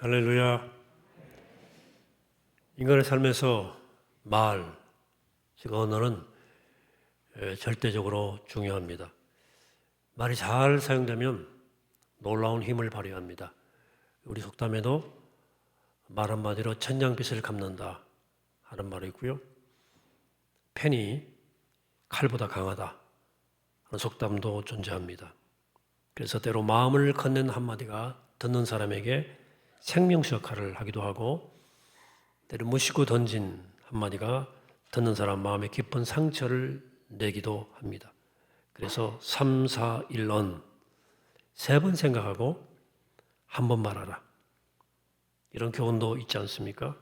할렐루야. 인간의 삶에서 말, 즉 언어는 절대적으로 중요합니다. 말이 잘 사용되면 놀라운 힘을 발휘합니다. 우리 속담에도 말 한마디로 천냥빚을 갚는다 하는 말이 있고요. 펜이 칼보다 강하다 하는 속담도 존재합니다. 그래서 때로 마음을 건넨 한마디가 듣는 사람에게 생명수 역할을 하기도 하고, 때로 무심코 던진 한마디가 듣는 사람 마음에 깊은 상처를 내기도 합니다. 그래서 3, 4, 1언 3번 생각하고 한 번 말하라, 이런 교훈도 있지 않습니까?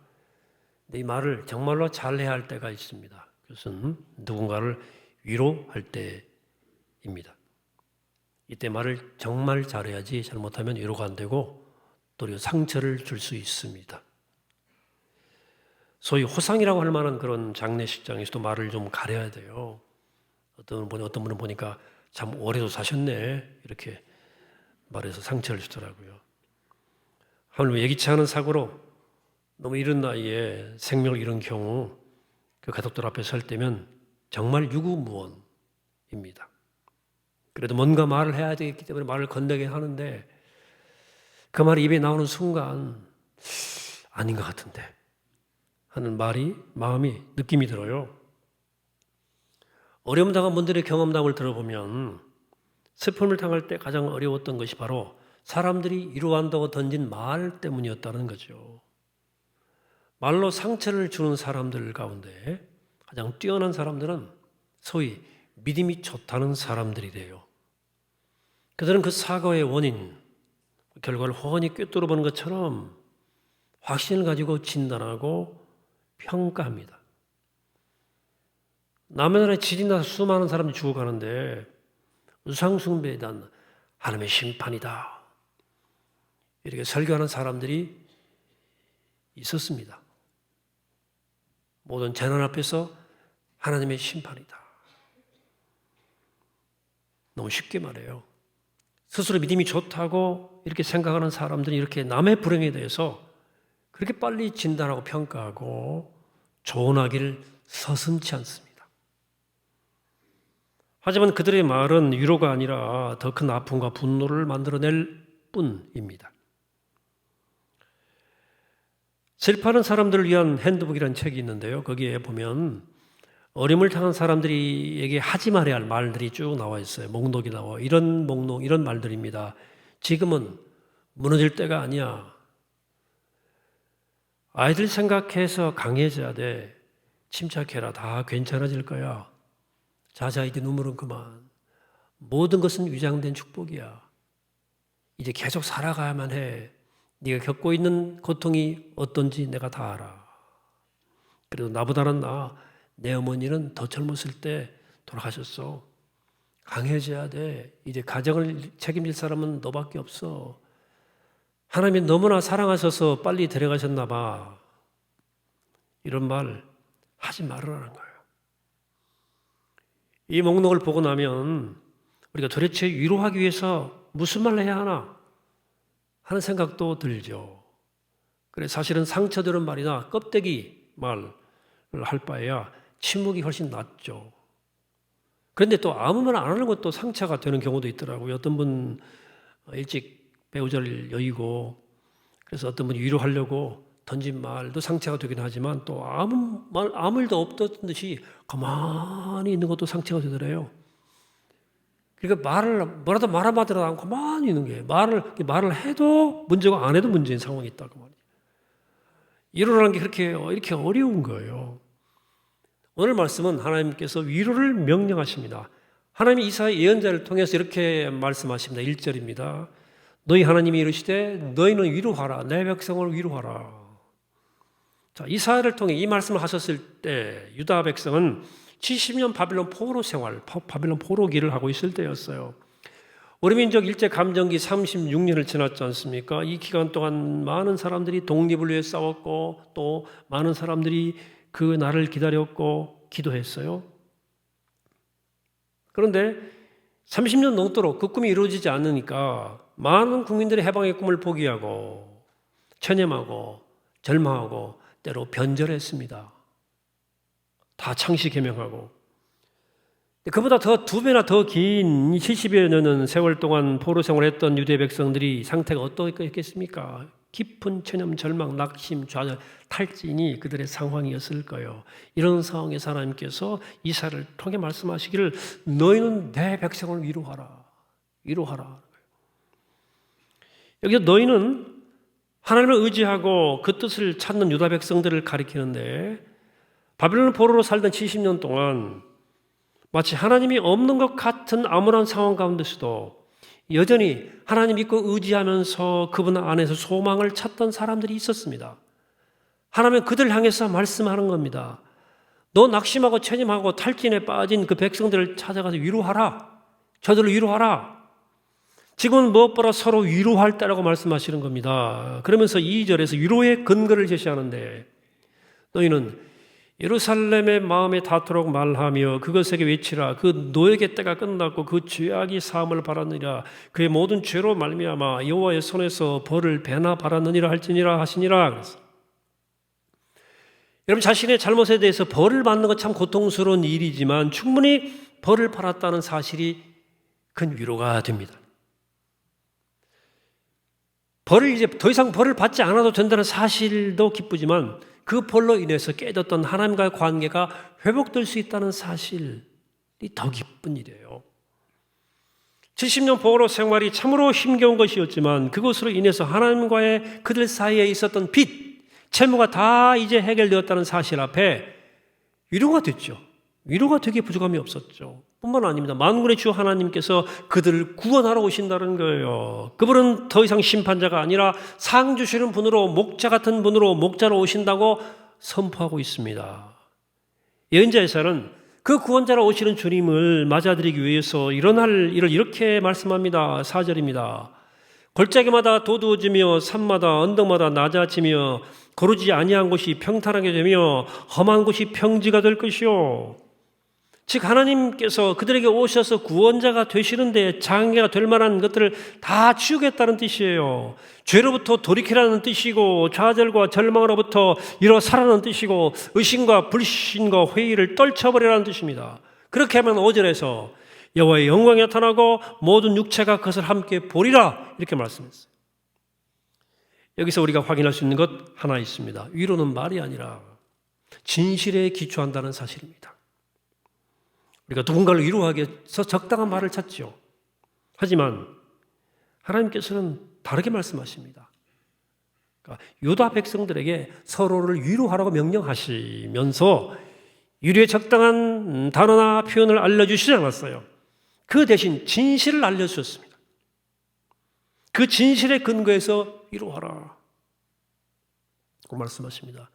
근데 이 말을 정말로 잘해야 할 때가 있습니다. 그것은 누군가를 위로할 때입니다. 이때 말을 정말 잘해야지 잘못하면 위로가 안 되고 또 상처를 줄 수 있습니다. 소위 호상이라고 할 만한 그런 장례식장에서도 말을 좀 가려야 돼요. 어떤 분은 보니까 참 오래도 사셨네 이렇게 말해서 상처를 주더라고요. 하물며 예기치 않은 사고로 너무 이른 나이에 생명을 잃은 경우 그 가족들 앞에 설 때면 정말 유구무원입니다. 그래도 뭔가 말을 해야 되기 때문에 말을 건네긴 하는데, 그 말이 입에 나오는 순간 아닌 것 같은데 하는 마음이 느낌이 들어요. 어려움 당한 분들의 경험담을 들어보면 슬픔을 당할 때 가장 어려웠던 것이 바로 사람들이 위로한다고 던진 말 때문이었다는 거죠. 말로 상처를 주는 사람들 가운데 가장 뛰어난 사람들은 소위 믿음이 좋다는 사람들이래요. 그들은 그 사고의 원인, 결과를 훤히 꿰뚫어보는 것처럼 확신을 가지고 진단하고 평가합니다. 남의 나라에 지진 나서 수많은 사람들이 죽어가는데 우상숭배에 대한 하나님의 심판이다, 이렇게 설교하는 사람들이 있었습니다. 모든 재난 앞에서 하나님의 심판이다. 너무 쉽게 말해요. 스스로 믿음이 좋다고 이렇게 생각하는 사람들이 이렇게 남의 불행에 대해서 그렇게 빨리 진단하고 평가하고 조언하기를 서슴지 않습니다. 하지만 그들의 말은 위로가 아니라 더 큰 아픔과 분노를 만들어낼 뿐입니다. 슬퍼하는 사람들을 위한 핸드북이라는 책이 있는데요. 거기에 보면 어려움을 당한 사람들에게 하지 말아야 할 말들이 쭉 나와 있어요. 목록이 나와. 이런 목록, 이런 말들입니다. 지금은 무너질 때가 아니야. 아이들 생각해서 강해져야 돼. 침착해라. 다 괜찮아질 거야. 자자, 이제 눈물은 그만. 모든 것은 위장된 축복이야. 이제 계속 살아가야만 해. 네가 겪고 있는 고통이 어떤지 내가 다 알아. 그래도 나보다는 내 어머니는 더 젊었을 때 돌아가셨어. 강해져야 돼. 이제 가정을 책임질 사람은 너밖에 없어. 하나님이 너무나 사랑하셔서 빨리 데려가셨나 봐. 이런 말 하지 말으라는 거예요. 이 목록을 보고 나면 우리가 도대체 위로하기 위해서 무슨 말을 해야 하나 하는 생각도 들죠. 그래, 사실은 상처들은 말이나 껍데기 말을 할 바에야 침묵이 훨씬 낫죠. 그런데 또 아무 말 안 하는 것도 상처가 되는 경우도 있더라고요. 어떤 분 일찍 배우자를 여의고, 그래서 어떤 분이 위로하려고 던진 말도 상처가 되긴 하지만 또 아무 일도 없던 듯이 가만히 있는 것도 상처가 되더래요. 그러니까 뭐라도 말 한마디라도 안 가만히 있는 거예요. 말을 해도 문제고 안 해도 문제인 상황이 있다고 말이에요. 이러라는 게 이렇게 어려운 거예요. 오늘 말씀은 하나님께서 위로를 명령하십니다. 하나님이 이사야 예언자를 통해서 이렇게 말씀하십니다. 1절입니다. 너희 하나님이 이르시되 너희는 위로하라. 내 백성을 위로하라. 자, 이사야를 통해 이 말씀을 하셨을 때 유다 백성은 70년 바빌론 포로 생활, 바빌론 포로기를 하고 있을 때였어요. 우리 민족 일제 감정기 36년을 지났지 않습니까? 이 기간 동안 많은 사람들이 독립을 위해 싸웠고 또 많은 사람들이 그 날을 기다렸고 기도했어요. 그런데 30년 넘도록 그 꿈이 이루어지지 않으니까 많은 국민들이 해방의 꿈을 포기하고 체념하고 절망하고 때로 변절했습니다. 다 창시 개명하고. 그보다 더 2배나 더 긴 70여 년은 세월 동안 포로 생활했던 유대 백성들이 상태가 어떠했겠습니까? 깊은 체념, 절망, 낙심, 좌절, 탈진이 그들의 상황이었을 거예요. 이런 상황에서 하나님께서 이사야를 통해 말씀하시기를 너희는 내 백성을 위로하라. 위로하라. 여기서 너희는 하나님을 의지하고 그 뜻을 찾는 유다 백성들을 가리키는데 바빌론 포로로 살던 70년 동안 마치 하나님이 없는 것 같은 암울한 상황 가운데서도 여전히 하나님 믿고 의지하면서 그분 안에서 소망을 찾던 사람들이 있었습니다. 하나님은 그들 향해서 말씀하는 겁니다. 너 낙심하고 체념하고 탈진에 빠진 그 백성들을 찾아가서 위로하라. 저들을 위로하라. 지금은 무엇보다 서로 위로할 때라고 말씀하시는 겁니다. 그러면서 2절에서 위로의 근거를 제시하는데 너희는 예루살렘의 마음에 닿도록 말하며 그것에게 외치라. 그 노역의 때가 끝났고 그 죄악이 사함을 바랐느니라. 그의 모든 죄로 말미암아 여호와의 손에서 벌을 배나 바랐느니라 할지니라 하시니라. 그래서 여러분 자신의 잘못에 대해서 벌을 받는 건 참 고통스러운 일이지만 충분히 벌을 받았다는 사실이 큰 위로가 됩니다. 벌을 이제 더 이상 벌을 받지 않아도 된다는 사실도 기쁘지만 그 벌로 인해서 깨졌던 하나님과의 관계가 회복될 수 있다는 사실이 더 기쁜 일이에요. 70년 포로 생활이 참으로 힘겨운 것이었지만 그것으로 인해서 하나님과의 그들 사이에 있었던 빚, 채무가 다 이제 해결되었다는 사실 앞에 위로가 됐죠. 위로가 되게 부족함이 없었죠. 뿐만 아닙니다. 만군의 주 하나님께서 그들을 구원하러 오신다는 거예요. 그분은 더 이상 심판자가 아니라 상 주시는 분으로 목자 같은 분으로 목자로 오신다고 선포하고 있습니다. 예언자에서는 그 구원자로 오시는 주님을 맞아들이기 위해서 일어날 일을 이렇게 말씀합니다. 4절입니다. 골짜기마다 도두어지며 산마다 언덕마다 낮아지며 거르지 아니한 곳이 평탄하게 되며 험한 곳이 평지가 될 것이요. 즉 하나님께서 그들에게 오셔서 구원자가 되시는데 장애가 될 만한 것들을 다 치우겠다는 뜻이에요. 죄로부터 돌이키라는 뜻이고 좌절과 절망으로부터 일어서라는 뜻이고 의심과 불신과 회의를 떨쳐버리라는 뜻입니다. 그렇게 하면 5절에서 여호와의 영광이 나타나고 모든 육체가 그것을 함께 보리라 이렇게 말씀했어요. 여기서 우리가 확인할 수 있는 것 하나 있습니다. 위로는 말이 아니라 진실에 기초한다는 사실입니다. 우리가 누군가를 위로하기 위해서 적당한 말을 찾죠. 하지만 하나님께서는 다르게 말씀하십니다. 그러니까 유다 백성들에게 서로를 위로하라고 명령하시면서 위로의 적당한 단어나 표현을 알려주시지 않았어요. 그 대신 진실을 알려주셨습니다. 그 진실의 근거에서 위로하라 고 말씀하십니다.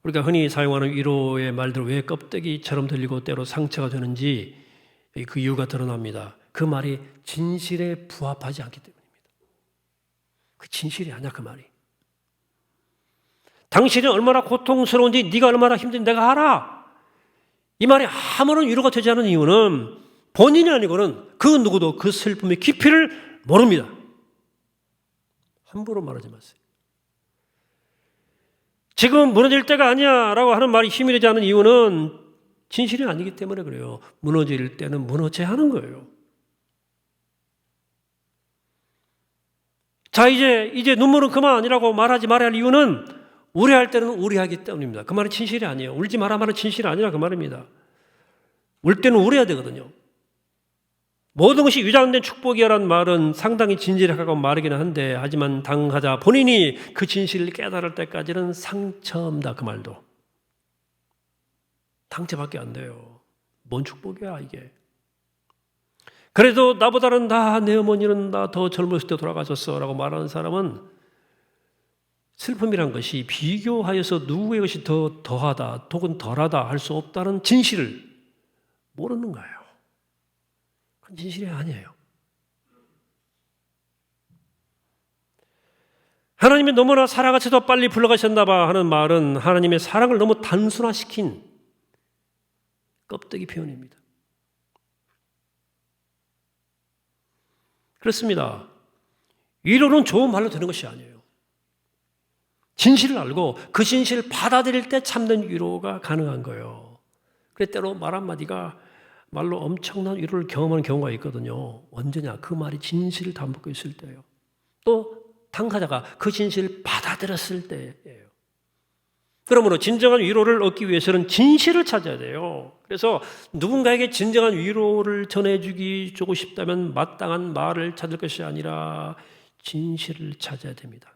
우리가 흔히 사용하는 위로의 말들 왜 껍데기처럼 들리고 때로 상처가 되는지 그 이유가 드러납니다. 그 말이 진실에 부합하지 않기 때문입니다. 그 진실이 아니야 그 말이. 당신이 얼마나 고통스러운지 네가 얼마나 힘든지 내가 알아. 이 말이 아무런 위로가 되지 않은 이유는 본인이 아니고는 그 누구도 그 슬픔의 깊이를 모릅니다. 함부로 말하지 마세요. 지금 무너질 때가 아니야 라고 하는 말이 힘이 되지 않는 이유는 진실이 아니기 때문에 그래요. 무너질 때는 무너져야 하는 거예요. 자 이제 눈물은 그만이라고 말하지 말아야 할 이유는 우려할 때는 우려하기 때문입니다. 그 말은 진실이 아니에요. 울지 마라 말은 진실이 아니라 그 말입니다. 울 때는 울어야 되거든요. 모든 것이 위장된 축복이라는 말은 상당히 진실에 가까운 말이기는 한데 하지만 당사자 본인이 그 진실을 깨달을 때까지는 상처입니다. 그 말도. 상처밖에 안 돼요. 뭔 축복이야 이게. 그래도 나보다는 내 어머니는 나 더 젊었을 때 돌아가셨어 라고 말하는 사람은 슬픔이란 것이 비교하여서 누구의 것이 더 더하다 혹은 덜하다 할 수 없다는 진실을 모르는 거예요. 그건 진실이 아니에요. 하나님이 너무나 사랑같이 더 빨리 불러가셨나 봐 하는 말은 하나님의 사랑을 너무 단순화시킨 껍데기 표현입니다. 그렇습니다. 위로는 좋은 말로 되는 것이 아니에요. 진실을 알고 그 진실을 받아들일 때 참된 위로가 가능한 거예요. 그래 때로 말 한마디가 말로 엄청난 위로를 경험하는 경우가 있거든요. 언제냐? 그 말이 진실을 담고 있을 때예요. 또 당사자가 그 진실을 받아들였을 때예요. 그러므로 진정한 위로를 얻기 위해서는 진실을 찾아야 돼요. 그래서 누군가에게 진정한 위로를 전해주기 주고 싶다면 마땅한 말을 찾을 것이 아니라 진실을 찾아야 됩니다.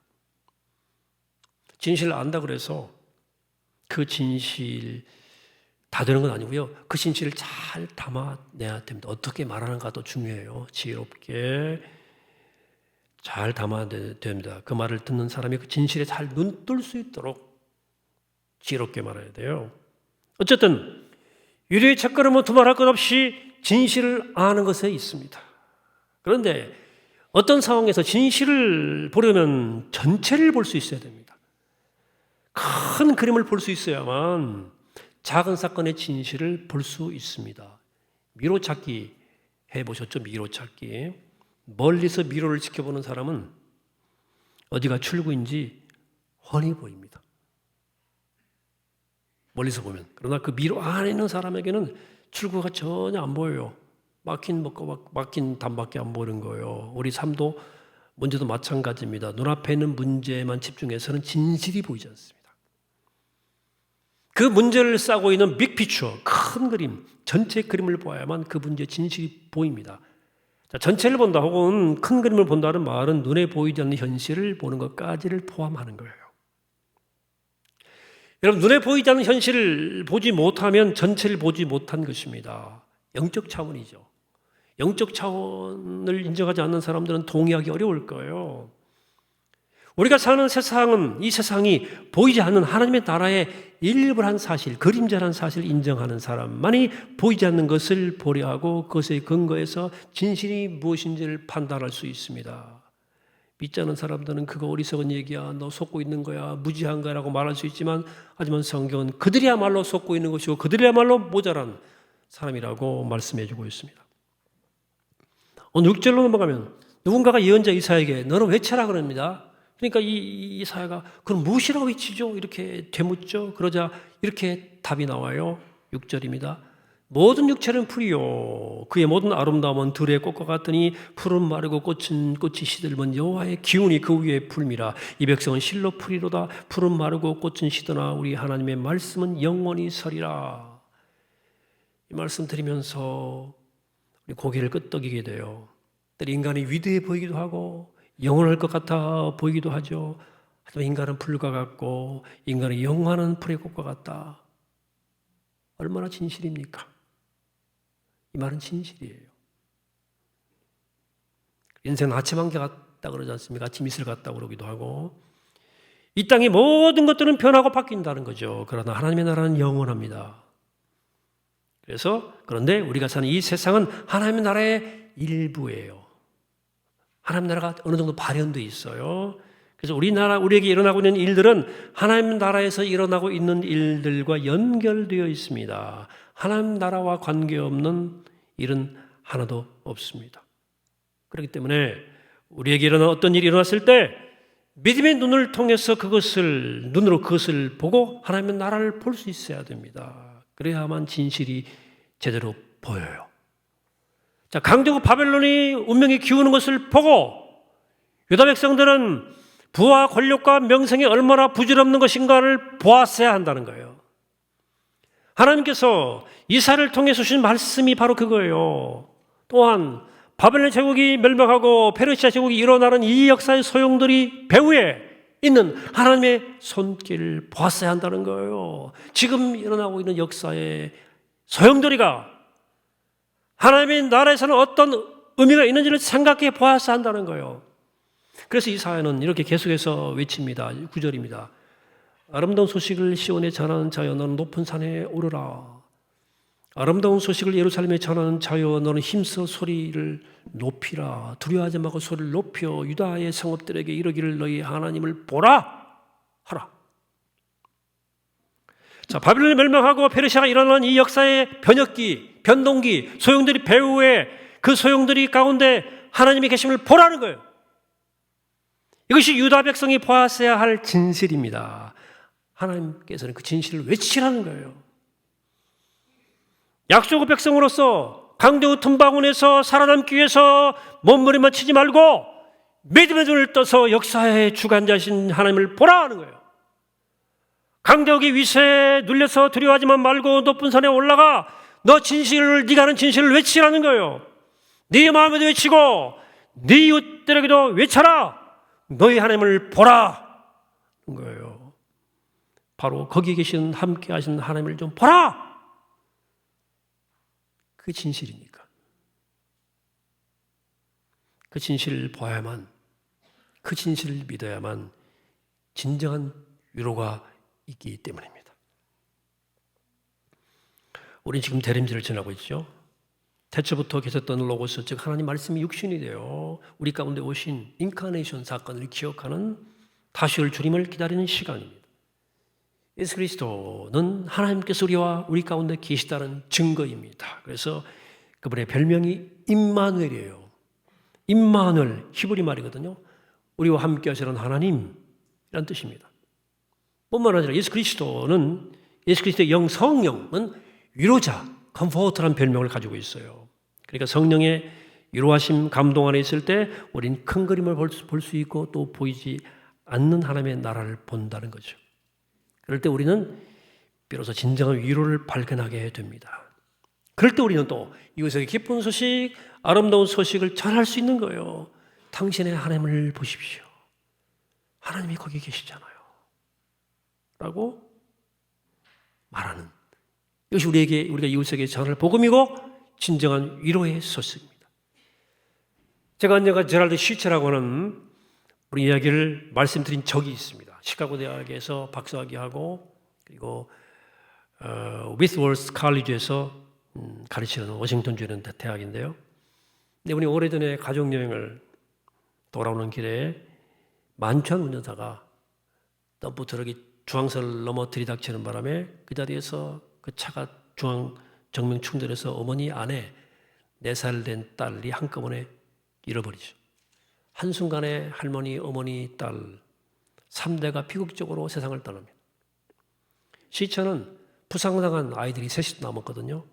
진실을 안다 그래서 그 진실 다 되는 건 아니고요. 그 진실을 잘 담아내야 됩니다. 어떻게 말하는가도 중요해요. 지혜롭게 잘 담아야 됩니다. 그 말을 듣는 사람이 그 진실에 잘 눈뜰 수 있도록 지혜롭게 말해야 돼요. 어쨌든 위로의 첫걸음은 두말할 것 없이 진실을 아는 것에 있습니다. 그런데 어떤 상황에서 진실을 보려면 전체를 볼 수 있어야 됩니다. 큰 그림을 볼 수 있어야만 작은 사건의 진실을 볼 수 있습니다. 미로 찾기 해보셨죠? 미로 찾기. 멀리서 미로를 지켜보는 사람은 어디가 출구인지 훤히 보입니다. 멀리서 보면. 그러나 그 미로 안에 있는 사람에게는 출구가 전혀 안 보여요. 막힌 담밖에 안 보이는 거예요. 우리 삶도 문제도 마찬가지입니다. 눈앞에 있는 문제만 집중해서는 진실이 보이지 않습니다. 그 문제를 싸고 있는 빅피처, 큰 그림, 전체 그림을 보아야만 그 문제의 진실이 보입니다. 자, 전체를 본다 혹은 큰 그림을 본다는 말은 눈에 보이지 않는 현실을 보는 것까지를 포함하는 거예요. 여러분, 눈에 보이지 않는 현실을 보지 못하면 전체를 보지 못한 것입니다. 영적 차원이죠. 영적 차원을 인정하지 않는 사람들은 동의하기 어려울 거예요. 우리가 사는 세상은 이 세상이 보이지 않는 하나님의 나라의 일부란 사실, 그림자란 사실을 인정하는 사람만이 보이지 않는 것을 보려 하고 그것에 근거해서 진실이 무엇인지를 판단할 수 있습니다. 믿지 않는 사람들은 그거 어리석은 얘기야, 너 속고 있는 거야, 무지한 거라고 말할 수 있지만 하지만 성경은 그들이야말로 속고 있는 것이고 그들이야말로 모자란 사람이라고 말씀해주고 있습니다. 오늘 6절로 넘어가면 누군가가 예언자 이사야에게 너는 외쳐라 그럽니다. 그러니까 이 이사야가 그럼 무엇이라고 외치죠? 이렇게 되묻죠. 그러자 이렇게 답이 나와요. 6절입니다. 모든 육체는 풀이요 그의 모든 아름다움은 들의 꽃과 같으니 풀은 마르고 꽃이 시들면 여호와의 기운이 그 위에 풀미라. 이 백성은 실로 풀이로다. 풀은 마르고 꽃은 시드나 우리 하나님의 말씀은 영원히 서리라. 이 말씀 들으면서 우리 고개를 끄덕이게 돼요. 인간이 위대해 보이기도 하고 영원할 것 같아 보이기도 하죠. 하지만 인간은 풀과 같고 인간의 영원한 풀의 꽃과 같다. 얼마나 진실입니까? 이 말은 진실이에요. 인생은 아침 한개 같다 그러지 않습니까? 아침 이슬 같다 그러기도 하고 이 땅의 모든 것들은 변하고 바뀐다는 거죠. 그러나 하나님의 나라는 영원합니다. 그런데 우리가 사는 이 세상은 하나님의 나라의 일부예요. 하나님 나라가 어느 정도 발현되어 있어요. 그래서 우리에게 일어나고 있는 일들은 하나님 나라에서 일어나고 있는 일들과 연결되어 있습니다. 하나님 나라와 관계없는 일은 하나도 없습니다. 그렇기 때문에 우리에게 일어난 어떤 일이 일어났을 때 믿음의 눈을 통해서 눈으로 그것을 보고 하나님의 나라를 볼 수 있어야 됩니다. 그래야만 진실이 제대로 보여요. 자, 강대국 바벨론이 운명이 기우는 것을 보고 유다 백성들은 부와 권력과 명성이 얼마나 부질없는 것인가를 보았어야 한다는 거예요. 하나님께서 이사야를 통해서 주신 말씀이 바로 그거예요. 또한 바벨론 제국이 멸망하고 페르시아 제국이 일어나는 이 역사의 소용돌이 배후에 있는 하나님의 손길을 보았어야 한다는 거예요. 지금 일어나고 있는 역사의 소용돌이가 하나님의 나라에서는 어떤 의미가 있는지를 생각해 보았어야 한다는 거예요. 그래서 이사야는 이렇게 계속해서 외칩니다. 9절입니다. 아름다운 소식을 시온에 전하는 자여 너는 높은 산에 오르라. 아름다운 소식을 예루살렘에 전하는 자여 너는 힘써 소리를 높이라. 두려워하지 말고 소리를 높여 유다의 성읍들에게 이르기를 너희 하나님을 보라 하라. 자, 바벨론이 멸망하고 페르시아가 일어난 이 역사의 변동기, 소용돌이 배후에 그 소용돌이 가운데 하나님이 계심을 보라는 거예요. 이것이 유다 백성이 보았어야 할 진실입니다. 하나님께서는 그 진실을 외치라는 거예요. 약속의 백성으로서 강대우 틈바구니에서 살아남기 위해서 몸부림만 치지 말고 믿음의 눈을 떠서 역사의 주관자신 하나님을 보라 하는 거예요. 강대국의 위세에 눌려서 두려워하지만 말고 높은 산에 올라가 네가 아는 진실을 외치라는 거예요. 네 마음에도 외치고 네 이웃들에게도 외쳐라. 너희 하나님을 보라 하는 거예요. 바로 거기 계신 함께 하신 하나님을 좀 보라. 그 진실이니까. 그 진실을 보아야만, 그 진실을 믿어야만 진정한 위로가 있기 때문입니다. 우리는 지금 대림절을 지나고 있죠. 태초부터 계셨던 로고스, 즉 하나님 말씀이 육신이 되어 우리 가운데 오신 인카네이션 사건을 기억하는 다시 올 주님을 기다리는 시간입니다. 예수 그리스도는 하나님께서 우리 가운데 계시다는 증거입니다. 그래서 그분의 별명이 임마누엘이에요. 임마누엘, 히브리 말이거든요. 우리와 함께 하시는 하나님이란 뜻입니다. 뿐만 아니라 예수 그리스도의 영 성령은 위로자, 컴포터라는 별명을 가지고 있어요. 그러니까 성령의 위로하심, 감동 안에 있을 때 우리는 큰 그림을 볼 수 있고 또 보이지 않는 하나님의 나라를 본다는 거죠. 그럴 때 우리는 비로소 진정한 위로를 발견하게 됩니다. 그럴 때 우리는 또 이웃에게 기쁜 소식, 아름다운 소식을 전할 수 있는 거예요. 당신의 하나님을 보십시오. 하나님이 거기 계시잖아요. 라고 말하는, 이것이 우리가 이웃에게 전할 복음이고 진정한 위로의 소식입니다. 제가 언젠가 제랄드 슈체라고 하는 우리 이야기를 말씀드린 적이 있습니다. 시카고 대학에서 박사학위하고 그리고 위스월스 칼리지에서 가르치는 워싱턴주에 있는 대학인데요. 근데 우리 오래전에 가족여행을 돌아오는 길에 만취한 운전사가 덤프 트럭이 중앙선을 넘어 들이닥치는 바람에 그 자리에서 그 차가 중앙 정면 충돌해서 어머니, 아내, 4살 된 딸이 한꺼번에 잃어버리죠. 한순간에 할머니, 어머니, 딸 3대가 비극적으로 세상을 떠납니다. 시체는 부상당한 아이들이 셋이 남았거든요.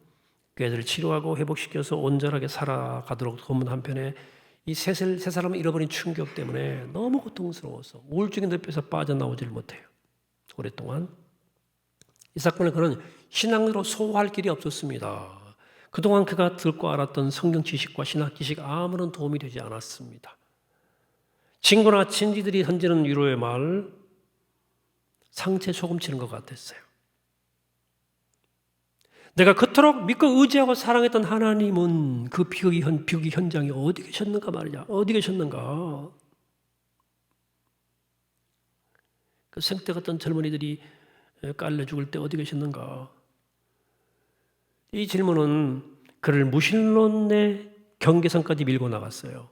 그 애들을 치료하고 회복시켜서 온전하게 살아가도록 돕는 한편에 이 세 사람을 잃어버린 충격 때문에 너무 고통스러워서 우울증의 늪에서 빠져나오질 못해요. 오랫동안. 이 사건을 그는 신앙으로 소화할 길이 없었습니다. 그동안 그가 듣고 알았던 성경 지식과 신학 지식 아무런 도움이 되지 않았습니다. 친구나 친지들이 던지는 위로의 말, 상처에 소금 치는 것 같았어요. 내가 그토록 믿고 의지하고 사랑했던 하나님은 그 비극의 현장에 어디 계셨는가 말이야. 어디 계셨는가. 그 생태 같던 젊은이들이 깔려 죽을 때 어디 계셨는가. 이 질문은 그를 무신론의 경계선까지 밀고 나갔어요.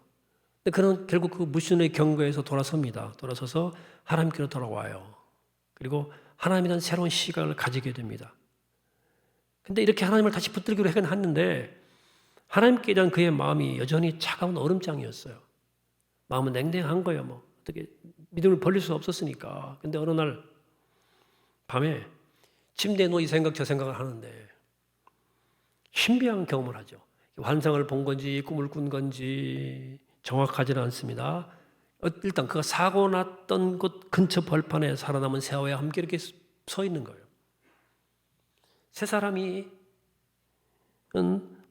근데 그는 결국 그 무신론의 경계에서 돌아섭니다. 돌아서서 하나님께로 돌아와요. 그리고 하나님에 대한 새로운 시각을 가지게 됩니다. 근데 이렇게 하나님을 다시 붙들기로 했는데 하나님께 대한 그의 마음이 여전히 차가운 얼음장이었어요. 마음은 냉랭한 거예요. 뭐 어떻게 믿음을 벌릴 수 없었으니까. 근데 어느 날 밤에 침대에 누워 이 생각 저 생각을 하는데 신비한 경험을 하죠. 환상을 본 건지 꿈을 꾼 건지 정확하지는 않습니다. 일단 그가 사고 났던 곳 근처 벌판에 살아남은 새아와 함께 이렇게 서 있는 거예요. 세 사람이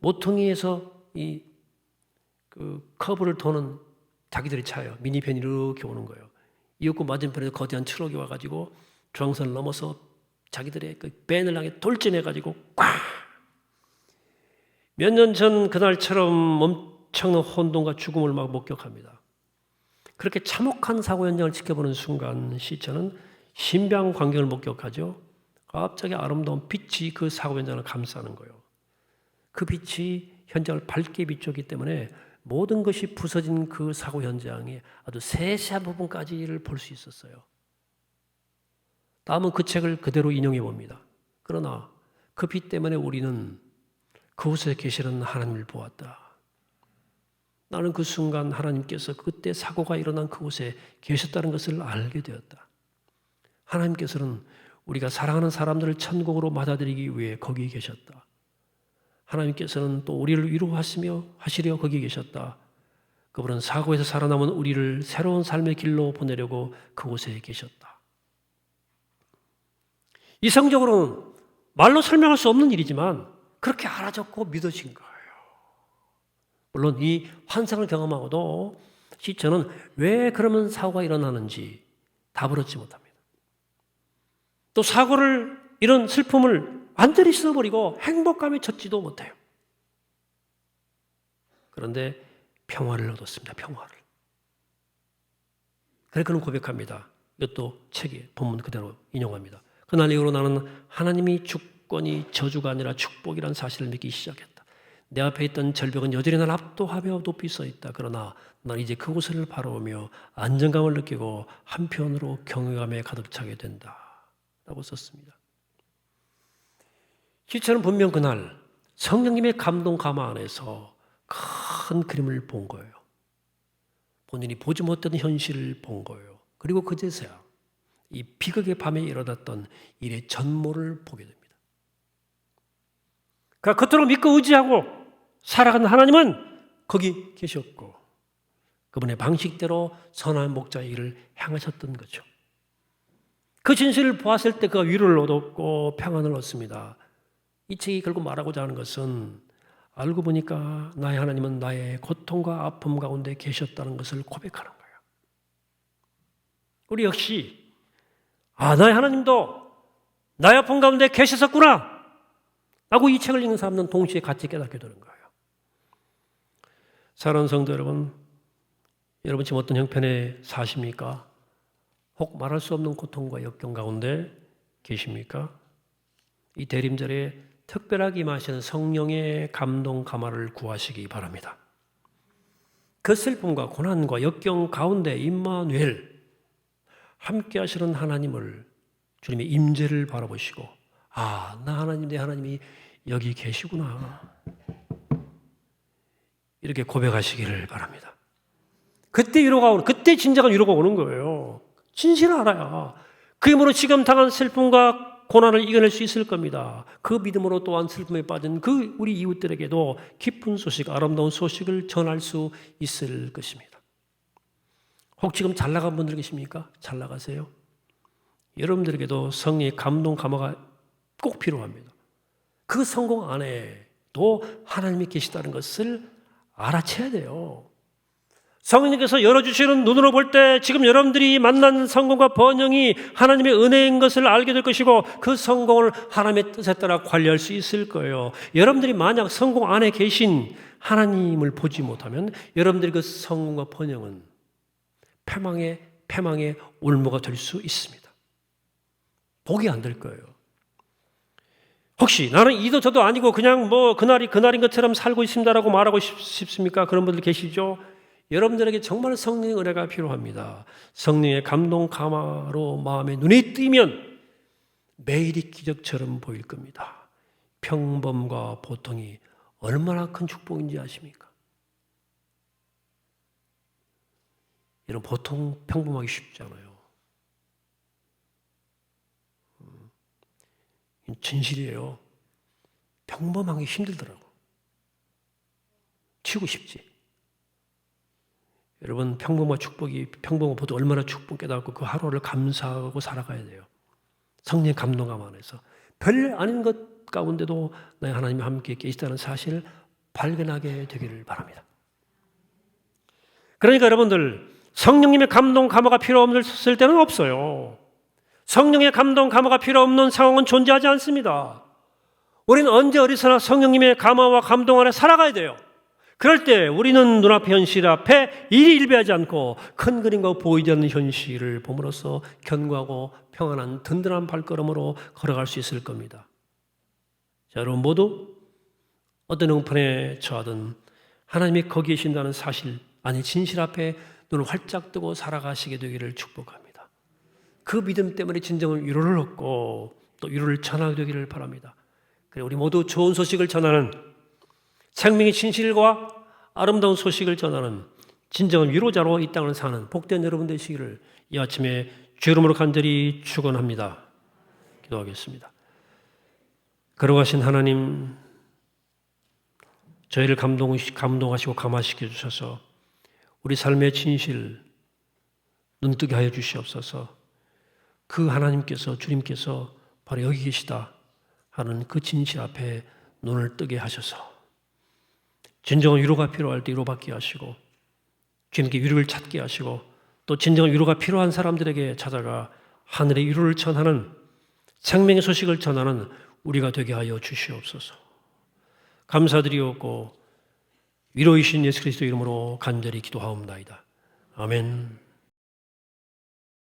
모퉁이에서 그 커브를 도는 자기들의 차예요. 미니밴이 이렇게 오는 거예요. 이윽고 맞은편에서 거대한 트럭이 와가지고 중앙선을 넘어서 자기들의 그 밴을 향해 돌진해가지고 꽉! 몇 년 전 그날처럼 엄청난 혼돈과 죽음을 막 목격합니다. 그렇게 참혹한 사고 현장을 지켜보는 순간 시체는 신비한 광경을 목격하죠. 갑자기 아름다운 빛이 그 사고 현장을 감싸는 거예요. 그 빛이 현장을 밝게 비추기 때문에 모든 것이 부서진 그 사고 현장의 아주 세세한 부분까지를 볼 수 있었어요. 다음은 그 책을 그대로 인용해 봅니다. 그러나 그 빛 때문에 우리는 그곳에 계시는 하나님을 보았다. 나는 그 순간 하나님께서 그때 사고가 일어난 그곳에 계셨다는 것을 알게 되었다. 하나님께서는 우리가 사랑하는 사람들을 천국으로 맞아들이기 위해 거기 계셨다. 하나님께서는 또 우리를 위로하시려 거기 계셨다. 그분은 사고에서 살아남은 우리를 새로운 삶의 길로 보내려고 그곳에 계셨다. 이성적으로는 말로 설명할 수 없는 일이지만 그렇게 알아졌고 믿어진 거예요. 물론 이 환상을 경험하고도 시체는 왜 그러면 사고가 일어나는지 답을 얻지 못합니다. 또 사고를, 이런 슬픔을 완전히 씻어버리고 행복감에 젖지도 못해요. 그런데 평화를 얻었습니다. 평화를. 그래서 그는 고백합니다. 이것도 책의 본문 그대로 인용합니다. 그날 이후로 나는 하나님이 주권이 저주가 아니라 축복이라는 사실을 믿기 시작했다. 내 앞에 있던 절벽은 여전히 날 압도하며 높이 서 있다. 그러나 난 이제 그곳을 바라보며 안정감을 느끼고 한편으로 경외감에 가득 차게 된다. 라고 썼습니다. 시체는 분명 그날 성령님의 감동 감화 안에서 큰 그림을 본 거예요. 본인이 보지 못했던 현실을 본 거예요. 그리고 그제서야 이 비극의 밤에 일어났던 일의 전모를 보게 됩니다. 그러니까 그토록 믿고 의지하고 살아간 하나님은 거기 계셨고 그분의 방식대로 선한 목자의 일을 행하셨던 거죠. 그 진실을 보았을 때 그가 위로를 얻었고 평안을 얻습니다. 이 책이 결국 말하고자 하는 것은 알고 보니까 나의 하나님은 나의 고통과 아픔 가운데 계셨다는 것을 고백하는 거예요. 우리 역시 나의 하나님도 나의 아픔 가운데 계셨었구나 라고 이 책을 읽는 사람은 동시에 같이 깨닫게 되는 거예요. 사랑하는 성도 여러분, 여러분 지금 어떤 형편에 사십니까? 혹 말할 수 없는 고통과 역경 가운데 계십니까? 이 대림절에 특별하게 임하시는 성령의 감동 감화를 구하시기 바랍니다. 그 슬픔과 고난과 역경 가운데 임마누엘 함께 하시는 하나님을 주님의 임재를 바라보시고 나 하나님 내 하나님이 여기 계시구나 이렇게 고백하시기를 바랍니다. 그때 위로가 오는, 그때 진정한 위로가 오는 거예요. 진실을 알아야 그 힘으로 지금 당한 슬픔과 고난을 이겨낼 수 있을 겁니다. 그 믿음으로 또한 슬픔에 빠진 그 우리 이웃들에게도 기쁜 소식, 아름다운 소식을 전할 수 있을 것입니다. 혹 지금 잘 나간 분들 계십니까? 잘 나가세요. 여러분들에게도 성령의 감동 감화가 꼭 필요합니다. 그 성공 안에도 하나님이 계시다는 것을 알아채야 돼요. 성령님께서 열어주시는 눈으로 볼 때 지금 여러분들이 만난 성공과 번영이 하나님의 은혜인 것을 알게 될 것이고 그 성공을 하나님의 뜻에 따라 관리할 수 있을 거예요. 여러분들이 만약 성공 안에 계신 하나님을 보지 못하면 여러분들의 그 성공과 번영은 패망의 올무가 될 수 있습니다. 복이 안 될 거예요. 혹시 나는 이도 저도 아니고 그냥 그날이 그날인 것처럼 살고 있습니다라고 말하고 싶습니까? 그런 분들 계시죠? 여러분들에게 정말 성령의 은혜가 필요합니다. 성령의 감동 감화로 마음에 눈이 뜨이면 매일이 기적처럼 보일 겁니다. 평범과 보통이 얼마나 큰 축복인지 아십니까? 이런 보통 평범하기 쉽지 않아요. 진실이에요. 평범하기 힘들더라고. 치우고 싶지. 여러분 평범과 축복이 평범과 보통 얼마나 축복 깨닫고 그 하루를 감사하고 살아가야 돼요. 성령 감동감 안에서 별 아닌 것 가운데도 나의 하나님이 함께 계시다는 사실을 발견하게 되기를 바랍니다. 그러니까 여러분들 성령님의 감동 감화가 필요 없을 때는 없어요. 성령의 감동 감화가 필요 없는 상황은 존재하지 않습니다. 우리는 언제 어디서나 성령님의 감화와 감동 안에 살아가야 돼요. 그럴 때 우리는 눈앞의 현실 앞에 일희일비하지 않고 큰 그림과 보이지 않는 현실을 봄으로써 견고하고 평안한 든든한 발걸음으로 걸어갈 수 있을 겁니다. 자, 여러분 모두 어떤 형편에 처하든 하나님이 거기 계신다는 사실, 진실 앞에 눈을 활짝 뜨고 살아가시게 되기를 축복합니다. 그 믿음 때문에 진정한 위로를 얻고 또 위로를 전하게 되기를 바랍니다. 그래 우리 모두 좋은 소식을 전하는 생명의 진실과 아름다운 소식을 전하는 진정한 위로자로 이 땅을 사는 복된 여러분 되시기를 이 아침에 주의 이름으로 간절히 축원합니다. 기도하겠습니다. 걸어가신 하나님, 저희를 감동하시고 감화시켜 주셔서 우리 삶의 진실 눈뜨게 하여 주시옵소서. 그 하나님께서, 주님께서 바로 여기 계시다 하는 그 진실 앞에 눈을 뜨게 하셔서 진정한 위로가 필요할 때 위로받게 하시고 주님께 위로를 찾게 하시고 또 진정한 위로가 필요한 사람들에게 찾아가 하늘의 위로를 전하는 생명의 소식을 전하는 우리가 되게 하여 주시옵소서. 감사드리옵고 위로이신 예수 그리스도 이름으로 간절히 기도하옵나이다. 아멘.